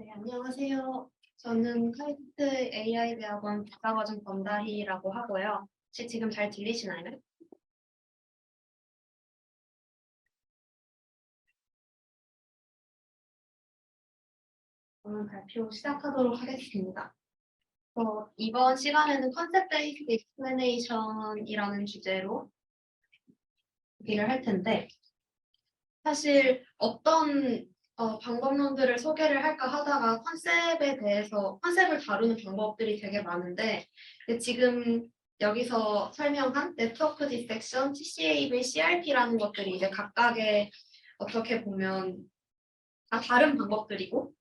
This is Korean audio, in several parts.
네, 안녕하세요. 저는 카이스트 AI 대학원 박사과정 권다희라고 하고요. 혹시 지금 잘 들리시나요? 오늘 발표 시작하도록 하겠습니다. 이번 시간에는 컨셉 베이스드 익스플래네이션이라는 주제로 얘기를 할 텐데 사실 어떤 방법론들을 소개를 할까 하다가 컨셉을 다루는 방법들이 되게 많은데 근데 지금 여기서 설명한 네트워크 디섹션, TCAV, CRP라는 것들이 이제 각각의 어떻게 보면 다 다른 방법들이고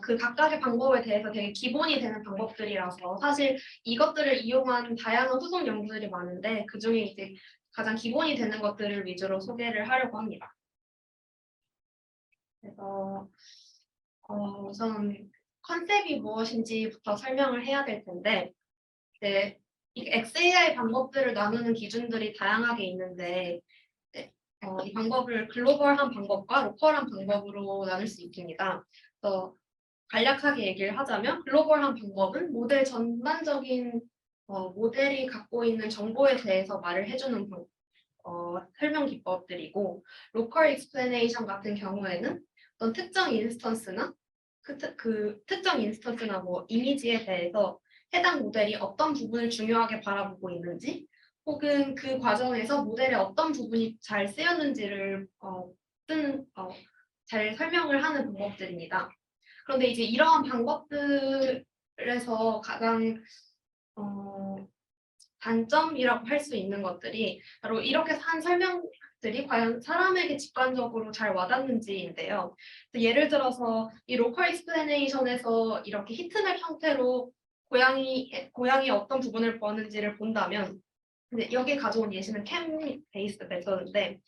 그 각각의 방법에 대해서 되게 기본이 되는 방법들이라서 사실 이것들을 이용한 다양한 후속 연구들이 많은데 그중에 이제 가장 기본이 되는 것들을 위주로 소개를 하려고 합니다. 그래서 우선 컨셉이 무엇인지부터 설명을 해야 될 텐데 이제 이 XAI 방법들을 나누는 기준들이 다양하게 있는데 이 방법을 글로벌한 방법과 로컬한 방법으로 나눌 수 있습니다. 그래서 간략하게 얘기를 하자면 글로벌한 방법은 모델 전반적인 모델이 갖고 있는 정보에 대해서 말을 해주는 설명 기법들이고 로컬 익스플래네이션 같은 경우에는 어떤 특정 인스턴스나 그 특정 인스턴스나 뭐 이미지에 대해서 해당 모델이 어떤 부분을 중요하게 바라보고 있는지 혹은 그 과정에서 모델의 어떤 부분이 잘 쓰였는지를 잘 설명을 하는 방법들입니다. 그런데 이제 이러한 방법들에서 가장 단점이라고 할 수 있는 것들이 바로 이렇게 한 설명들이 과연 사람에게 직관적으로 잘 와닿는지인데요. 예를 들어서 이 로컬 익스플래네이션에서 이렇게 히트맵 형태로 고양이 어떤 부분을 보았는지를 본다면 근데 여기 가져온 예시는 캠 베이스드 메서드인데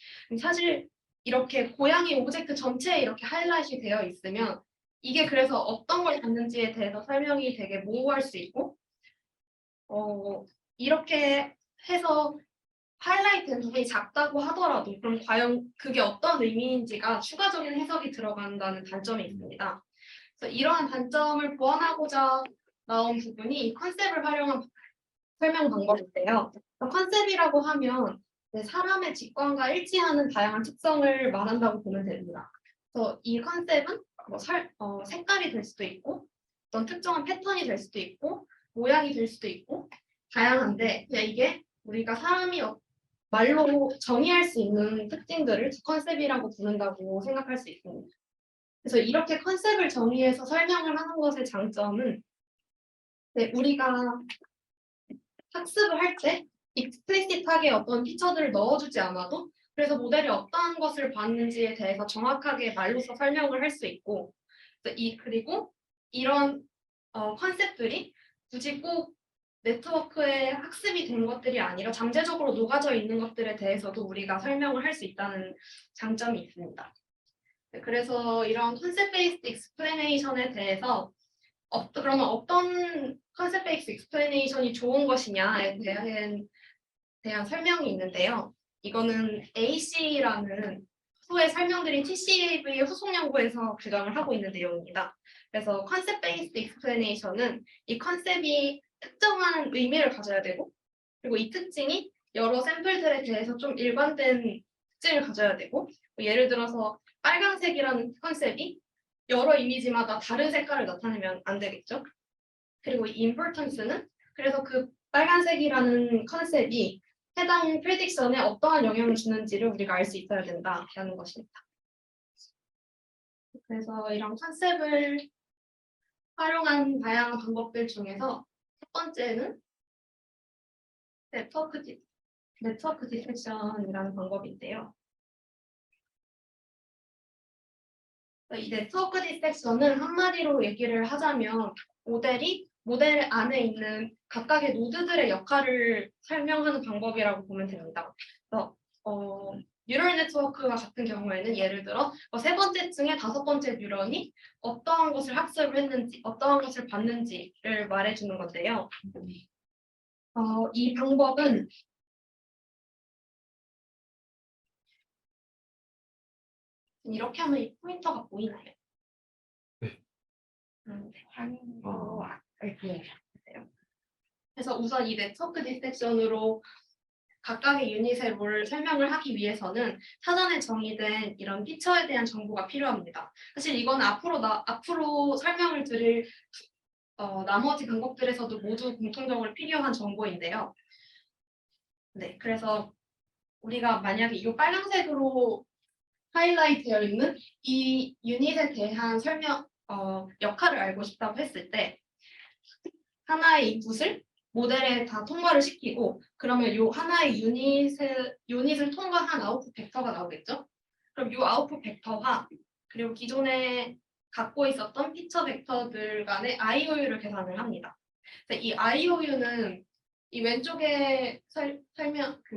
사실 이렇게 고양이 오브젝트 전체에 이렇게 하이라이트가 되어 있으면 이게 그래서 어떤 걸 봤는지에 대해서 설명이 되게 모호할 수 있고 이렇게 해서 하이라이트된 부분이 작다고 하더라도 그럼 과연 그게 어떤 의미인지가 추가적인 해석이 들어간다는 단점이 있습니다. 그래서 이러한 단점을 보완하고자 나온 부분이 이 컨셉을 활용한 설명 방법인데요. 컨셉이라고 하면 사람의 직관과 일치하는 다양한 특성을 말한다고 보면 됩니다. 그래서 이 컨셉은 색깔이 될 수도 있고 어떤 특정한 패턴이 될 수도 있고 모양이 될 수도 있고 다양한데 그냥 이게 우리가 사람이 말로 정의할 수 있는 특징들을 컨셉이라고 부른다고 생각할 수 있습니다. 그래서 이렇게 컨셉을 정의해서 설명을 하는 것의 장점은 우리가 학습을 할 때 익스플리시트하게 어떤 피처들을 넣어주지 않아도 그래서 모델이 어떠한 것을 봤는지에 대해서 정확하게 말로서 설명을 할 수 있고 그리고 이런 컨셉들이 굳이 꼭 네트워크에 학습이 된 것들이 아니라 잠재적으로 녹아져 있는 것들에 대해서도 우리가 설명을 할 수 있다는 장점이 있습니다. 그래서 이런 컨셉 베이스드 익스플래네이션에 대해서 그러면 어떤 컨셉 베이스 익스플래네이션이 좋은 것이냐에 대한 설명이 있는데요. 이거는 AC라는 후에 설명드린 TCAV 후속 연구에서 주장을 하고 있는 내용입니다. 그래서 컨셉 베이스드 익스플래네이션은 이 컨셉이 특정한 의미를 가져야 되고 그리고 이 특징이 여러 샘플들에 대해서 좀 일관된 특징을 가져야 되고 예를 들어서 빨간색이라는 컨셉이 여러 이미지마다 다른 색깔을 나타내면 안 되겠죠. 그리고 이 importance는 그래서 그 빨간색이라는 컨셉이 해당 프레딕션에 어떠한 영향을 주는지를 우리가 알 수 있어야 된다라는 것입니다. 그래서 이런 컨셉을 활용한 다양한 방법들 중에서 첫 번째는 네트워크 디텍션이라는 방법인데요. 이 네트워크 디텍션은 한마디로 얘기를 하자면 모델 안에 있는 각각의 노드들의 역할을 설명하는 방법이라고 보면 됩니다. 그래서 뉴럴 네트워크와 같은 경우에는 예를 들어 세 번째 층의 다섯 번째 뉴런이 어떠한 것을 학습을 했는지 어떠한 것을 봤는지를 말해주는 건데요. 이 방법은 이렇게 하면 이 포인터가 보이나요? 네. 그래서 우선 이 네트워크 디섹션으로 각각의 유닛의 롤을 설명을 하기 위해서는 사전에 정의된 이런 피처에 대한 정보가 필요합니다. 사실 이건 앞으로 설명을 드릴 나머지 방법들에서도 모두 공통적으로 필요한 정보인데요. 네, 그래서 우리가 만약에 이 빨간색으로 하이라이트 되어 있는 이 유닛에 대한 역할을 알고 싶다고 했을 때 하나의 인풋을 모델에 다 통과를 시키고 그러면 이 하나의 유닛을 통과한 아웃풋 벡터가 나오겠죠? 그럼 이 아웃풋 벡터와 그리고 기존에 갖고 있었던 피처 벡터들 간의 IOU를 계산을 합니다. 이 IOU는 이 왼쪽에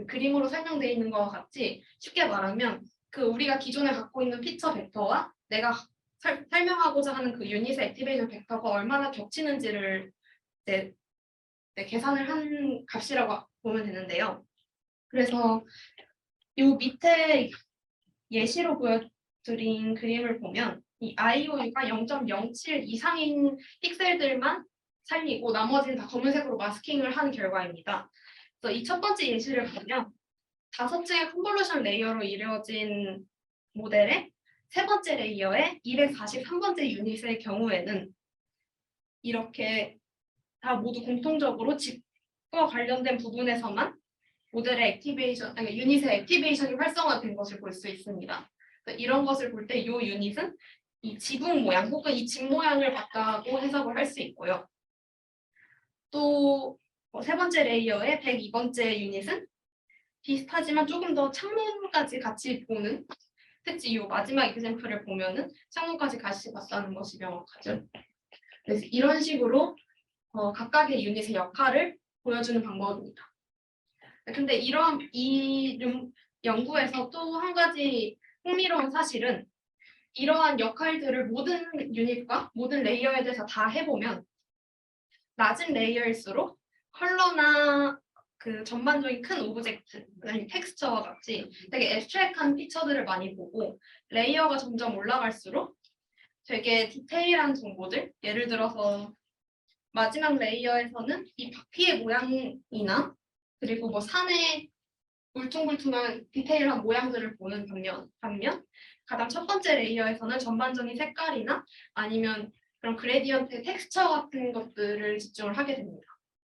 그림으로 설명되어 있는 것과 같이 쉽게 말하면 우리가 기존에 갖고 있는 피처 벡터와 내가 설명하고자 하는 그 유닛의 액티베이션 벡터가 얼마나 겹치는지를 계산을 한 값이라고 보면 되는데요. 그래서 이 밑에 예시로 보여드린 그림을 보면 이 IOU가 0.07 이상인 픽셀들만 살리고 나머지는 다 검은색으로 마스킹을 한 결과입니다. 그래서 이 첫 번째 예시를 보면 5층의 컨볼루션 레이어로 이루어진 모델의 세 번째 레이어의 243번째 유닛의 경우에는 이렇게 다 모두 공통적으로 칩과 관련된 부분에서만 모델의 유닛의 액티베이션이 활성화된 것을 볼 수 있습니다. 이런 것을 볼 때 이 유닛은 이 지붕 모양 혹은 이 집 모양을 봤다고 해석을 할 수 있고요. 또 세 번째 레이어의 102번째 유닛은 비슷하지만 조금 더 창문까지 같이 보는 특히 이 마지막 example을 보면은 창문까지 같이 봤다는 것이 명확하죠. 그래서 이런 식으로 각각의 유닛의 역할을 보여주는 방법입니다. 근데 이 연구에서 또 한 가지 흥미로운 사실은 이러한 역할들을 모든 유닛과 모든 레이어에 대해서 다 해보면 낮은 레이어일수록 컬러나 그 전반적인 큰 오브젝트, 아니 텍스처와 같이 되게 애스트랙한 피처들을 많이 보고 레이어가 점점 올라갈수록 되게 디테일한 정보들, 예를 들어서 마지막 레이어에서는 이 바퀴의 모양이나 그리고 뭐 산의 울퉁불퉁한 디테일한 모양들을 보는 반면 가장 첫 번째 레이어에서는 전반적인 색깔이나 아니면 그런 그레디언트의 텍스처 같은 것들을 집중을 하게 됩니다.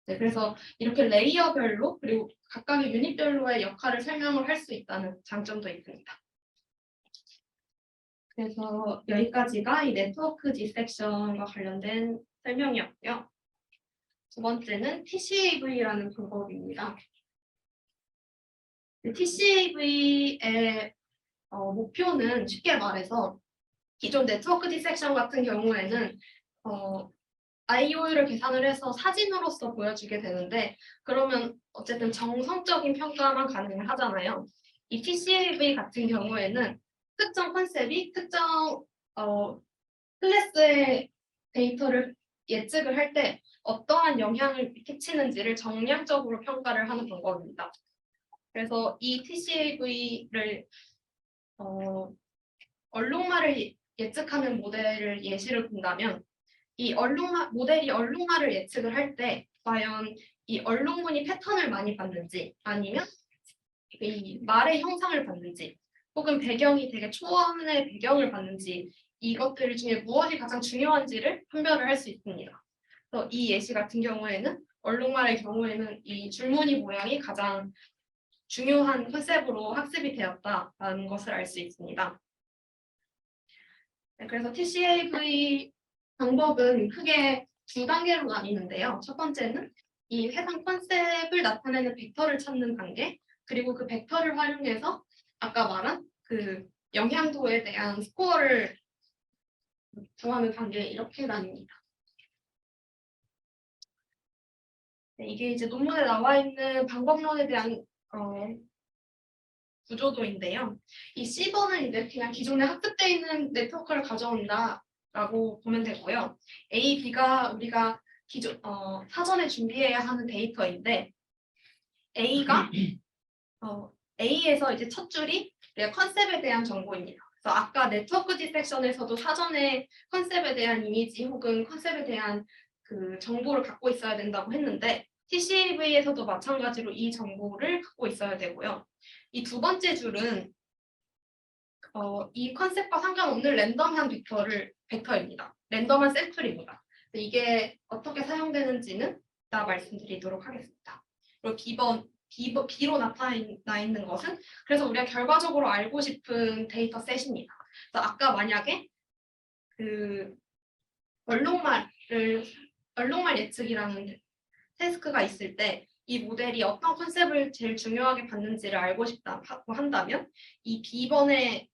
네, 그래서 이렇게 레이어별로 그리고 각각의 유닛별로의 역할을 설명을 할 수 있다는 장점도 있습니다. 그래서 여기까지가 이 네트워크 디섹션과 관련된 설명이었고요. 두 번째는 TCAV라는 방법입니다. TCAV의 목표는 쉽게 말해서 기존 네트워크 디섹션 같은 경우에는 IOU를 계산을 해서 사진으로서 보여주게 되는데 그러면 어쨌든 정성적인 평가만 가능을 하잖아요. 이 TCAV 같은 경우에는 특정 컨셉이 특정 클래스의 데이터를 예측을 할 때 어떠한 영향을 끼치는지를 정량적으로 평가를 하는 방법입니다. 그래서 이 TCAV를 얼룩말을 예측하는 모델을 예시를 본다면 이 모델이 얼룩말을 예측을 할 때 과연 이 얼룩무늬 패턴을 많이 받는지 아니면 이 말의 형상을 받는지 혹은 배경이 되게 초원의 배경을 받는지 이것들 중에 무엇이 가장 중요한지를 판별을 할 수 있습니다. 그래서 이 예시 같은 경우에는 얼룩말의 경우에는 이 줄무늬 모양이 가장 중요한 컨셉으로 학습이 되었다는 것을 알 수 있습니다. 네, 그래서 TCAV 방법은 크게 두 단계로 나뉘는데요. 첫 번째는 이 해당 컨셉을 나타내는 벡터를 찾는 단계, 그리고 그 벡터를 활용해서 아까 말한 그 영향도에 대한 스코어를 구하는 단계 이렇게 나뉩니다. 네, 이게 이제 논문에 나와 있는 방법론에 대한 구조도인데요. 이 C번은 이제 그냥 기존에 학습되어 있는 네트워크를 가져온다라고 보면 되고요. A, B가 우리가 사전에 준비해야 하는 데이터인데 A가 A에서 이제 첫 줄이 컨셉에 대한 정보입니다. 그래서 아까 네트워크 디섹션에서도 사전에 컨셉에 대한 이미지 혹은 컨셉에 대한 그 정보를 갖고 있어야 된다고 했는데 TCAV에서도 마찬가지로 이 정보를 갖고 있어야 되고요. 이 두 번째 줄은 이 컨셉과 상관없는 랜덤한 벡터입니다. 랜덤한 샘플입니다. 이게 어떻게 사용되는지는 이따 말씀드리도록 하겠습니다. 그리고 B로 나타나 있는 것은 그래서 우리가 결과적으로 알고 싶은 데이터 셋입니다. 그래서 아까 만약에 그 얼룩말 예측이라는 태스크가 있을 때 이 모델이 어떤 컨셉을 제일 중요하게 받는지를 알고 싶다고 한다면 이 B번에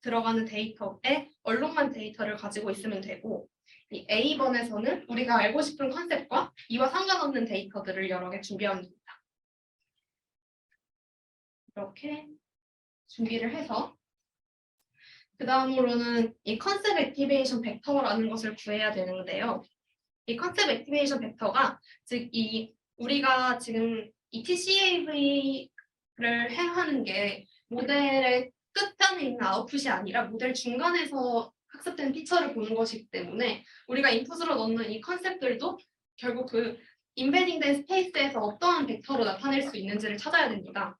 들어가는 데이터에 얼룩말 데이터를 가지고 있으면 되고 이 A번에서는 우리가 알고 싶은 컨셉과 이와 상관없는 데이터들을 여러 개 준비하면 됩니다. 이렇게 준비를 해서 그 다음으로는 이 컨셉 액티베이션 벡터라는 것을 구해야 되는데요. 이 컨셉 액티베이션 벡터가 즉 우리가 지금 이 TCAV를 행하는 게 모델의 끝단에 있는 아웃풋이 아니라 모델 중간에서 학습된 피처를 보는 것이기 때문에 우리가 인풋으로 넣는 이 컨셉들도 결국 그 임베딩된 스페이스에서 어떠한 벡터로 나타낼 수 있는지를 찾아야 됩니다.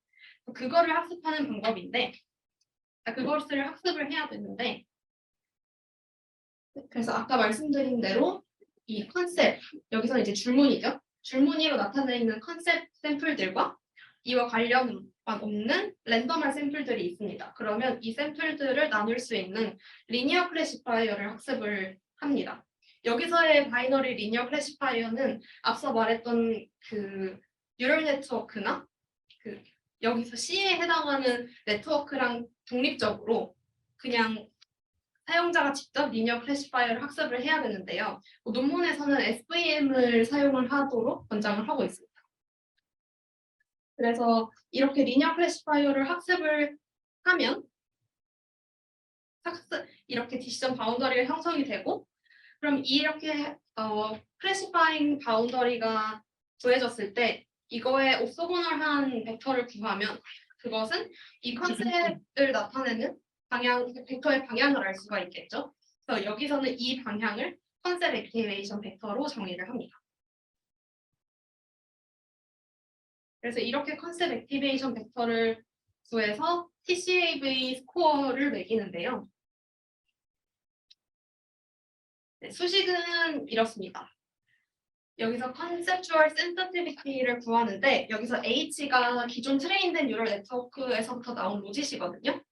그거를 학습하는 방법인데 그것을 학습을 해야 되는데 그래서 아까 말씀드린 대로 이 컨셉, 여기서 이제 줄무늬죠. 줄무늬로 나타나 있는 컨셉 샘플들과 이와 관련 없는 랜덤한 샘플들이 있습니다. 그러면 이 샘플들을 나눌 수 있는 리니어 클래시파이어를 학습을 합니다. 여기서의 바이너리 리니어 클래시파이어는 앞서 말했던 그 뉴럴 네트워크나 여기서 C에 해당하는 네트워크랑 독립적으로 그냥 사용자가 직접 리니어 클래시파이어를 학습을 해야 되는데요. 논문에서는 SVM을 사용을 하도록 권장을 하고 있습니다. 그래서 이렇게 리니어 클래시파이어를 학습을 하면 이렇게 디시전 바운더리가 형성이 되고 그럼 이렇게 클래시파잉 바운더리가 구해졌을 때 이거에 오소고널한 벡터를 구하면 그것은 이 컨셉을 나타내는 벡터의 방향을 알 수가 있겠죠. 그래서 여기서는 이 방향을 컨셉 액티베이션 벡터로 정의를 합니다. 그래서 이렇게 컨셉 액티베이션 벡터를 구해서 TCAV 스코어를 매기는데요. 네, 수식은 이렇습니다. 여기서 컨셉추얼 센서티비티를 구하는데 여기서 H가 기존 트레인된 뉴럴 네트워크에서부터 나온 로짓이거든요.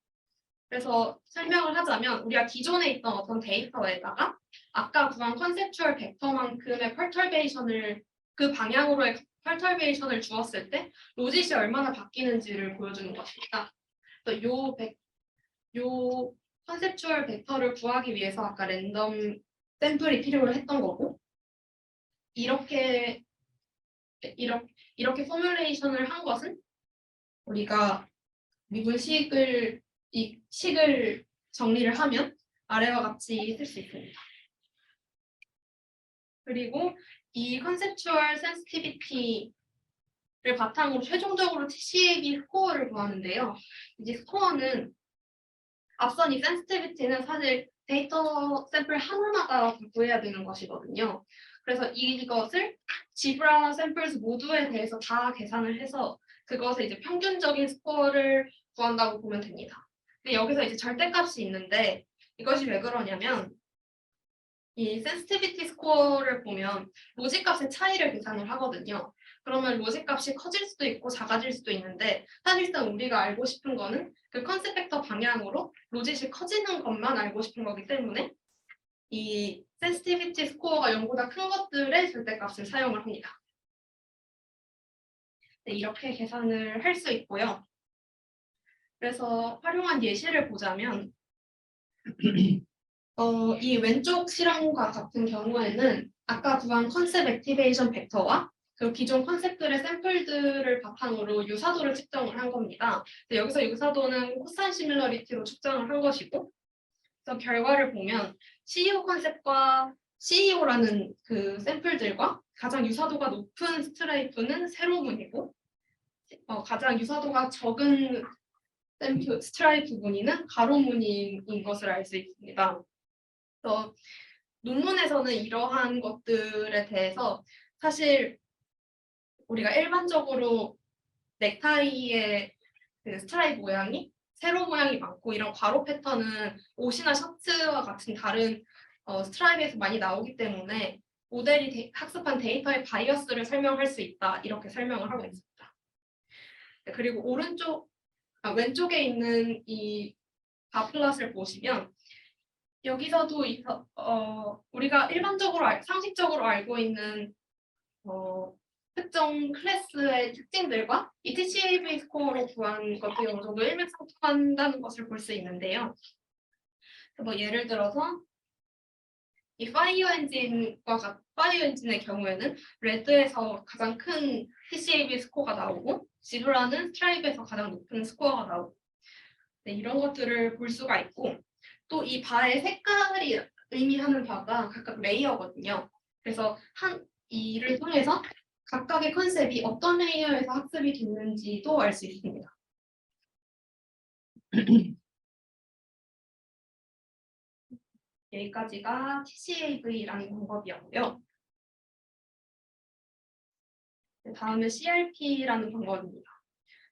그래서 설명을 하자면 우리가 기존에 있던 어떤 데이터에다가 아까 구한 컨셉추얼 벡터만큼의 펄터베이션을 그 방향으로의 펄터베이션을 주었을 때 로짓이 얼마나 바뀌는지를 보여주는 것입니다. 그래서 요 컨셉추얼 벡터를 구하기 위해서 아까 랜덤 샘플이 필요로 했던 거고 이렇게 포뮬레이션을 한 것은 우리가 미분식을 식을 정리를 하면 아래와 같이 쓸 수 있습니다. 그리고 이 컨셉추얼 센시티비티를 바탕으로 최종적으로 TCAB 스코어를 구하는데요. 이제 스코어는 앞선 이 센시티비티는 사실 데이터 샘플 하나마다 구해야 되는 것이거든요. 그래서 이것을 지브라 샘플스 모두에 대해서 다 계산을 해서 그것의 이제 평균적인 스코어를 구한다고 보면 됩니다. 근데 여기서 이제 절대값이 있는데 이것이 왜 그러냐면 이 센시티비티 스코어를 보면 로직값의 차이를 계산을 하거든요. 그러면 로직값이 커질 수도 있고 작아질 수도 있는데 사실상 우리가 알고 싶은 거는 그 컨셉 벡터 방향으로 로직이 커지는 것만 알고 싶은 거기 때문에 이 센시티비티 스코어가 0보다 큰 것들의 절대값을 사용을 합니다. 네, 이렇게 계산을 할 수 있고요. 그래서 활용한 예시를 보자면 이 왼쪽 실험과 같은 경우에는 아까 구한 컨셉 액티베이션 벡터와 그 기존 컨셉들의 샘플들을 바탕으로 유사도를 측정을 한 겁니다. 여기서 유사도는 코사인 시뮬러리티로 측정을 한 것이고 그래서 결과를 보면 CEO 컨셉과 CEO라는 그 샘플들과 가장 유사도가 높은 스트라이프는 세로문이고 가장 유사도가 적은 스트라이프 무늬는 가로 무늬인 것을 알 수 있습니다. 그래서 논문에서는 이러한 것들에 대해서 사실 우리가 일반적으로 넥타이의 그 스트라이프 모양이 세로 모양이 많고 이런 괄호 패턴은 옷이나 셔츠와 같은 다른 스트라이프에서 많이 나오기 때문에 모델이 학습한 데이터의 바이어스를 설명할 수 있다 이렇게 설명을 하고 있습니다. 그리고 왼쪽에 있는 이 바플럿을 보시면 여기서도 우리가 일반적으로 상식적으로 알고 있는 특정 클래스의 특징들과 이 TCAV 스코어로 구한 것들이 어느 정도 일맥상통한다는 것을 볼 수 있는데요. 뭐 예를 들어서 이 파이어 엔진의 경우에는 레드에서 가장 큰 TCAV 스코어가 나오고 지루라는 스트라이브에서 가장 높은 스코어가 나오고 이런 것들을 볼 수가 있고 또 이 바의 색깔이 의미하는 바가 각각 레이어거든요. 그래서 이를 통해서 각각의 컨셉이 어떤 레이어에서 학습이 됐는지도 알 수 있습니다. 여기까지가 TCAV라는 방법이었고요. 다음은 CRP라는 방법입니다.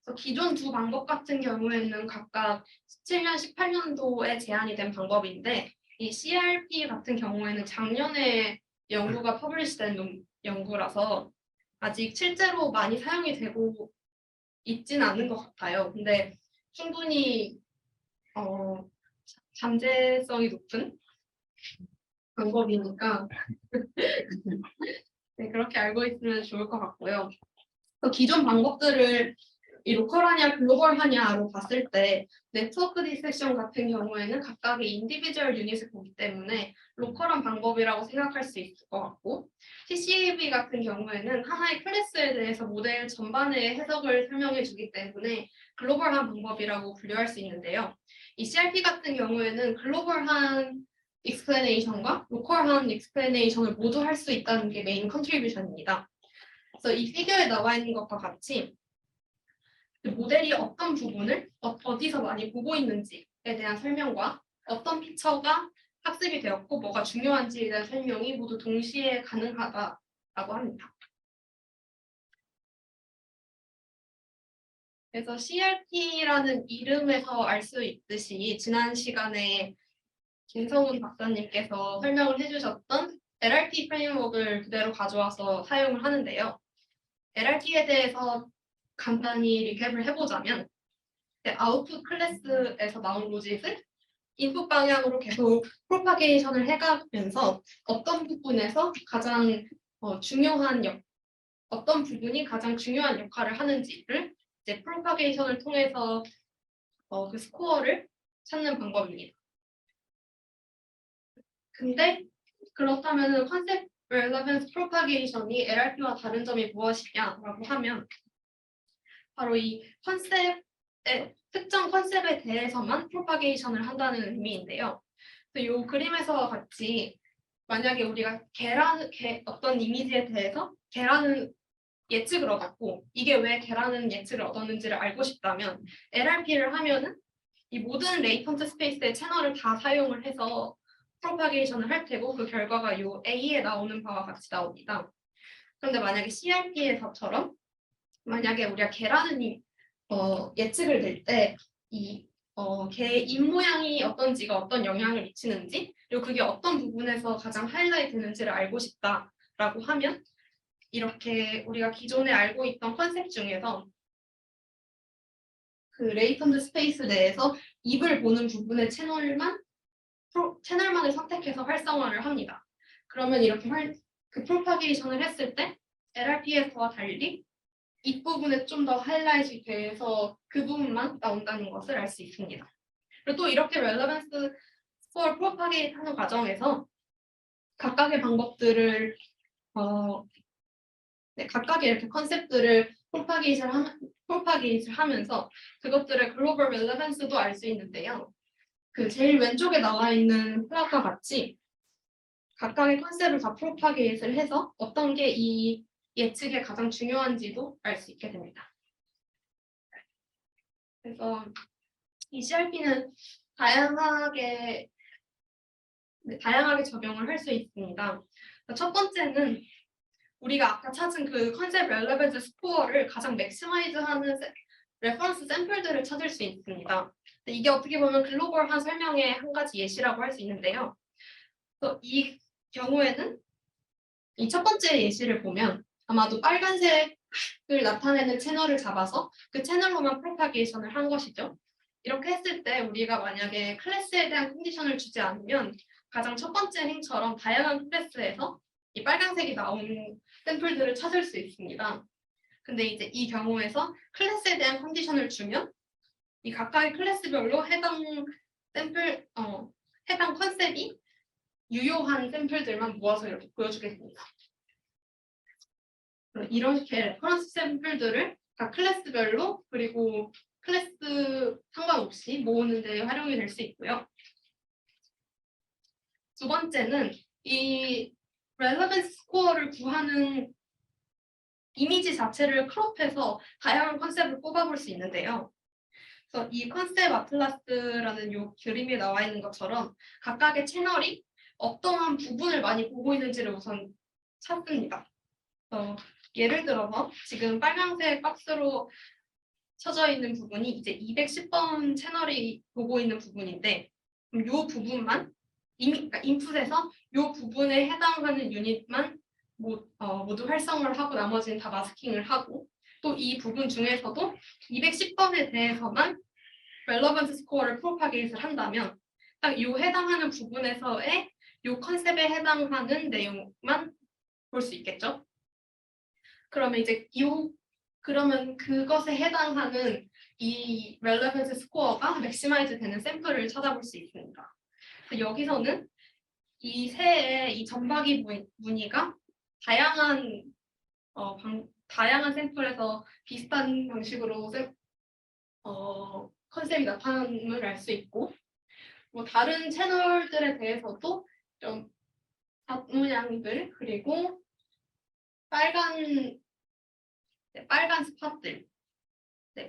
그래서 기존 두 방법 같은 경우에는 각각 17년, 18년도에 제안이 된 방법인데 이 CRP 같은 경우에는 작년에 연구가 퍼블리시된 연구라서 아직 실제로 많이 사용이 되고 있지는 않는 것 같아요. 근데 충분히 잠재성이 높은 방법이니까 네, 그렇게 알고 있으면 좋을 것 같고요. 기존 방법들을 이 로컬하냐 글로벌하냐로 봤을 때 네트워크 디섹션 같은 경우에는 각각의 인디비주얼 유닛을 보기 때문에 로컬한 방법이라고 생각할 수 있을 것 같고 TCAV 같은 경우에는 하나의 클래스에 대해서 모델 전반의 해석을 설명해 주기 때문에 글로벌한 방법이라고 분류할 수 있는데요. 이 CRP 같은 경우에는 글로벌한 익스플레네이션과 로컬한 익스플레네이션을 모두 할 수 있다는 게 메인 컨트리뷰션입니다. 그래서 이 피규어에 나와 있는 것과 같이 모델이 어떤 부분을 어디서 많이 보고 있는지에 대한 설명과 어떤 피처가 학습이 되었고 뭐가 중요한지에 대한 설명이 모두 동시에 가능하다라고 합니다. 그래서 CRP라는 이름에서 알 수 있듯이 지난 시간에 김성훈 박사님께서 설명을 해주셨던 LRT 프레임워크를 그대로 가져와서 사용을 하는데요. LRT에 대해서 간단히 리캡을 해보자면 아웃풋 클래스에서 나온 로직을 인풋 방향으로 계속 프로파게이션을 해가면서 어떤 부분에서 가장 어떤 부분이 가장 중요한 역할을 하는지를 이제 프로파게이션을 통해서 그 스코어를 찾는 방법입니다. 근데 그렇다면 컨셉 렐러벤스 프로파게이션이 LRP와 다른 점이 무엇이냐라고 하면 바로 이 특정 컨셉에 대해서만 프로파게이션을 한다는 의미인데요. 이 그림에서 같이 만약에 우리가 어떤 이미지에 대해서 계란은 예측을 얻었고 이게 왜 계란은 예측을 얻었는지를 알고 싶다면 LRP를 하면은 이 모든 레이턴트 스페이스의 채널을 다 사용을 해서 프로파게이션을 할 테고 그 결과가 이 A에 나오는 바와 같이 나옵니다. 그런데 만약에 CRP에서처럼 만약에 우리가 계란은 예측을 낼 때 이 개 입 모양이 어떤지가 어떤 영향을 미치는지 그리고 그게 어떤 부분에서 가장 하이라이트 되는지를 알고 싶다라고 하면 이렇게 우리가 기존에 알고 있던 컨셉 중에서 그 레이턴트 스페이스 내에서 입을 보는 부분의 채널만을 선택해서 활성화를 합니다. 그러면 이렇게 그 프로파게이션을 했을 때 LRP에서와 달리 윗부분에 좀 더 하이라이트가 돼서 그 부분만 나온다는 것을 알 수 있습니다. 그리고 또 이렇게 렐러벤스 스코어 프로파게이트 하는 과정에서 각각의 방법들을 각각의 이렇게 컨셉들을 프로파게이트를 하면서 그것들의 글로벌 렐러벤스도 알 수 있는데요. 그 제일 왼쪽에 나와 있는 플랫과 같이 각각의 컨셉을 다 프로파게이트를 해서 어떤 게 이 예측에 가장 중요한지도 알 수 있게 됩니다. 그래서 이 CRP는 다양하게 적용을 할 수 있습니다. 첫 번째는 우리가 아까 찾은 그 컨셉 렐레번스 스코어를 가장 맥시마이즈하는 레퍼런스 샘플들을 찾을 수 있습니다. 이게 어떻게 보면 글로벌한 설명의 한 가지 예시라고 할 수 있는데요. 그래서 이 경우에는 이 첫 번째 예시를 보면 아마도 빨간색을 나타내는 채널을 잡아서 그 채널로만 프로파게이션을 한 것이죠. 이렇게 했을 때 우리가 만약에 클래스에 대한 컨디션을 주지 않으면 가장 첫 번째 행처럼 다양한 클래스에서 이 빨간색이 나온 샘플들을 찾을 수 있습니다. 근데 이제 이 경우에서 클래스에 대한 컨디션을 주면 이 각각의 클래스별로 해당 컨셉이 유효한 샘플들만 모아서 이렇게 보여주겠습니다. 이렇게 레퍼런스 샘플들을 각 클래스별로 그리고 클래스 상관없이 모으는 데 활용이 될 수 있고요. 두 번째는 이 렐레번스 스코어를 구하는 이미지 자체를 크롭해서 다양한 컨셉을 뽑아볼 수 있는데요. 그래서 이 컨셉 아틀라스라는 이 그림에 나와 있는 것처럼 각각의 채널이 어떠한 부분을 많이 보고 있는지를 우선 찾습니다. 예를 들어서 지금 빨간색 박스로 쳐져 있는 부분이 이제 210번 채널이 보고 있는 부분인데 이 부분만 그러니까 인풋에서 이 부분에 해당하는 유닛만 모두 활성화를 하고 나머지는 다 마스킹을 하고 또 이 부분 중에서도 210번에 대해서만 렐러번스 스코어를 프로파게이트를 한다면 딱 이 해당하는 부분에서의 이 컨셉에 해당하는 내용만 볼 수 있겠죠. 그러면 이제 그러면 그것에 해당하는 이 렐러번스 스코어가 맥시마이즈 되는 샘플을 찾아볼 수 있습니다. 여기서는 이 새의 이 점박이 무늬가 다양한 샘플에서 비슷한 방식으로 컨셉이 나타남을 알 수 있고 다른 채널들에 대해서도 좀 모양들 그리고 빨간 스팟들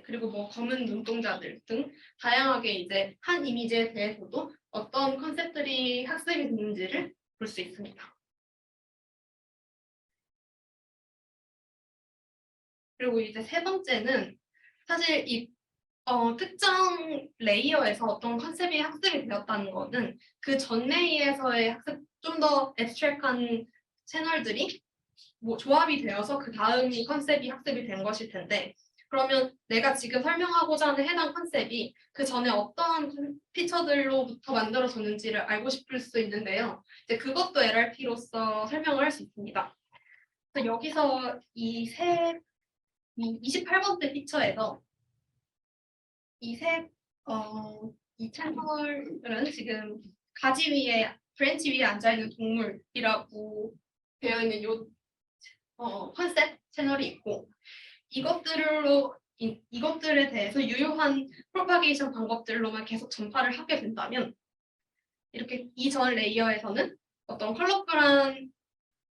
그리고 검은 눈동자들 등 다양하게 이제 한 이미지에 대해서도 어떤 컨셉들이 학습이 됐는지를 볼 수 있습니다. 그리고 이제 세 번째는 사실 이 특정 레이어에서 어떤 컨셉이 학습이 되었다는 것은 그 전 레이에서의 학습 좀 더 앱스트랙한 채널들이 조합이 되어서 그 다음이 컨셉이 학습이 된 것일 텐데 그러면 내가 지금 설명하고자 하는 해당 컨셉이 그 전에 어떠한 피처들로부터 만들어졌는지를 알고 싶을 수 있는데요. 이제 그것도 LRP로서 설명을 할 수 있습니다. 그래서 여기서 이 28번째 피처에서 이 채널은 지금 가지 위에 브랜치 위에 앉아있는 동물이라고 되어 있는 요 컨셉 채널이 있고 이것들에 대해서 유효한 프로파게이션 방법들로만 계속 전파를 하게 된다면 이렇게 이전 레이어에서는 어떤 컬러풀한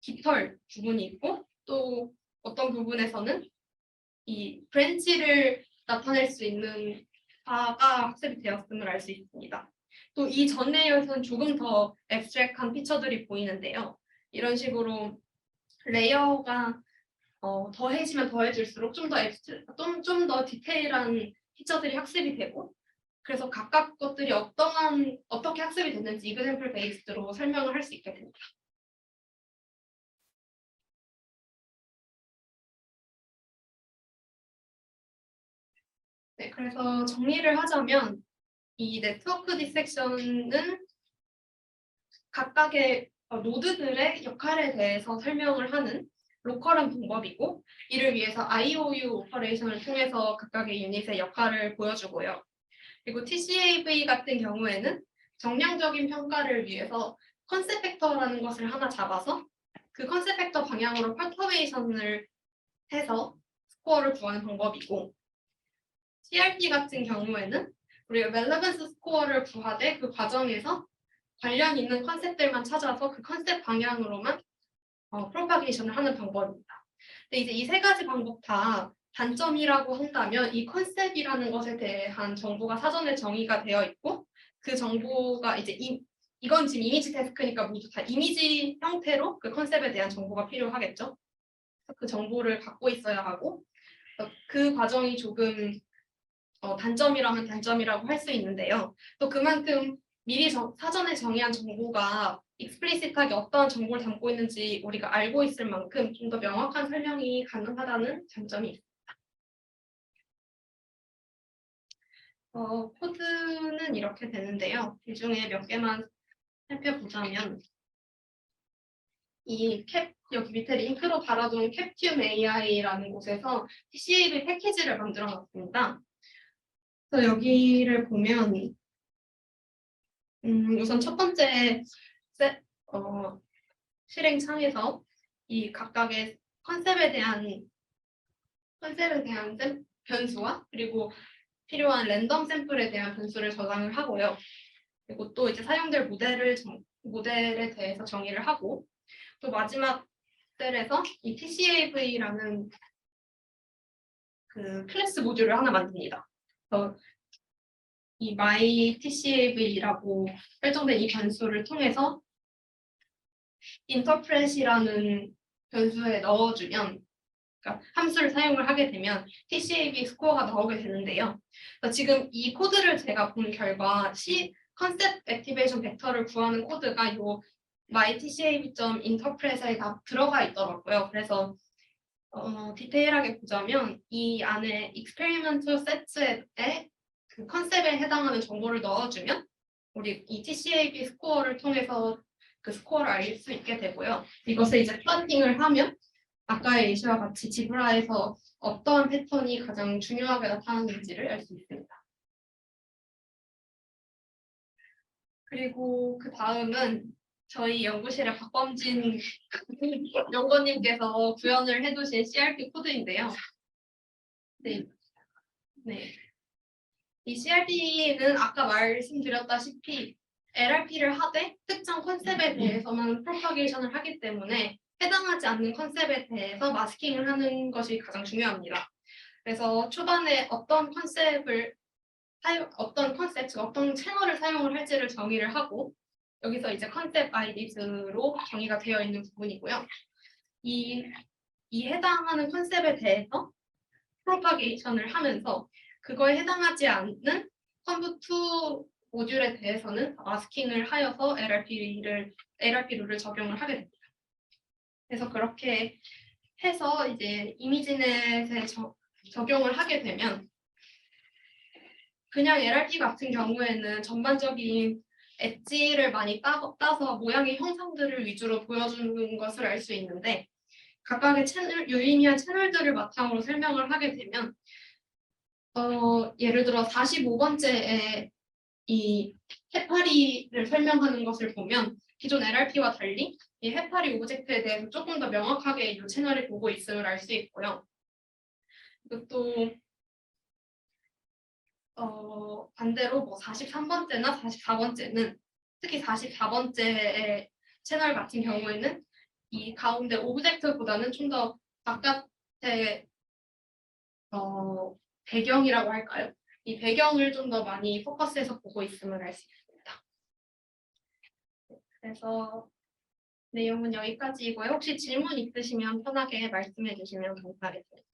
깃털 부분이 있고 또 어떤 부분에서는 이 브랜치를 나타낼 수 있는 바가 학습이 되었음을 알 수 있습니다. 또 이 전 레이어에서는 조금 더 앱스트랙한 피처들이 보이는데요. 이런 식으로 레이어가 더해지면 더해질수록 좀 더 디테일한 피처들이 학습이 되고 그래서 각각 것들이 어떻게 학습이 됐는지 이그샘플 베이스드로 설명을 할 수 있게 됩니다. 네, 그래서 정리를 하자면 이 네트워크 디섹션은 각각의 노드들의 역할에 대해서 설명을 하는 로컬한 방법이고 이를 위해서 IOU 오퍼레이션을 통해서 각각의 유닛의 역할을 보여주고요. 그리고 TCAV 같은 경우에는 정량적인 평가를 위해서 컨셉 팩터라는 것을 하나 잡아서 그 컨셉 팩터 방향으로 퍼터베이션을 해서 스코어를 구하는 방법이고 CRP 같은 경우에는 우리가 렐레번스 스코어를 구하되 그 과정에서 관련 있는 컨셉들만 찾아서 그 컨셉 방향으로만 프로파게이션을 하는 방법입니다. 근데 이제 이 세 가지 방법 다 단점이라고 한다면 이 컨셉이라는 것에 대한 정보가 사전에 정의가 되어 있고 그 정보가 이제 이건 지금 이미지 데스크니까 모두 다 이미지 형태로 그 컨셉에 대한 정보가 필요하겠죠. 그 정보를 갖고 있어야 하고 그 과정이 조금 단점이라면 단점이라고 할 수 있는데요. 또 그만큼 미리 사전에 정의한 정보가 익스플리시트하게 어떠한 정보를 담고 있는지 우리가 알고 있을 만큼 좀 더 명확한 설명이 가능하다는 장점이 있습니다. 코드는 이렇게 되는데요. 이 중에 몇 개만 살펴보자면 여기 밑에 링크로 달아둔 캡튠 AI라는 곳에서 TCAV 패키지를 만들어 놨습니다. 그래서 여기를 보면 우선 첫 번째 실행 창에서 이 각각의 컨셉에 대한 변수와 그리고 필요한 랜덤 샘플에 대한 변수를 저장을 하고요. 그리고 또 이제 사용될 모델에 대해서 정의를 하고 또 마지막 셀에서 이 TCAV라는 그 클래스 모듈을 하나 만듭니다. 그래서 이 myTCAV라고 설정된 이 변수를 통해서 interpret이라는 변수에 넣어주면, 그러니까 함수를 사용을 하게 되면 TCAV 스코어가 나오게 되는데요. 지금 이 코드를 제가 본 결과 컨셉 액티베이션 벡터를 구하는 코드가 이 myTCAV.interpret에 다 들어가 있더라고요. 그래서 디테일하게 보자면 이 안에 experimental sets에 그 컨셉에 해당하는 정보를 넣어주면 우리 이 TCAV 스코어를 통해서 그 스코어를 알 수 있게 되고요. 이것을 이제 플러팅을 하면 아까의 예시와 같이 지브라에서 어떠한 패턴이 가장 중요하게 나타나는지를 알 수 있습니다. 그리고 그 다음은 저희 연구실의 박범진 연구원님께서 구현을 해두신 CRP 코드인데요. 네. 이 CRP는 아까 말씀드렸다시피 LRP를 하되 특정 컨셉에 대해서만 프로파게이션을 하기 때문에 해당하지 않는 컨셉에 대해서 마스킹을 하는 것이 가장 중요합니다. 그래서 초반에 어떤 어떤 채널을 사용을 할지를 정의를 하고 여기서 이제 컨셉 아이디즈로 정의가 되어 있는 부분이고요. 이 해당하는 컨셉에 대해서 프로파게이션을 하면서 그거에 해당하지 않는 컴퓨2 모듈에 대해서는 마스킹을 하여서 LRP 룰을 적용을 하게 됩니다. 그래서 그렇게 해서 이제 이미지넷에 적용을 하게 되면 그냥 LRP 같은 경우에는 전반적인 엣지를 많이 따서 모양의 형상들을 위주로 보여주는 것을 알 수 있는데 각각의 유의미한 채널들을 바탕으로 설명을 하게 되면 예를 들어 45번째에 이 해파리를 설명하는 것을 보면 기존 LRP와 달리 이 해파리 오브젝트에 대해서 조금 더 명확하게 이 채널을 보고 있음을 알 수 있고요. 그리고 또 반대로 뭐 43번째나 44번째는 특히 44번째의 채널 같은 경우에는 이 가운데 오브젝트보다는 좀 더 바깥의 배경이라고 할까요? 이 배경을 좀 더 많이 포커스해서 보고 있음을 알 수 있습니다. 그래서 내용은 여기까지이고요. 혹시 질문 있으시면 편하게 말씀해 주시면 감사하겠습니다.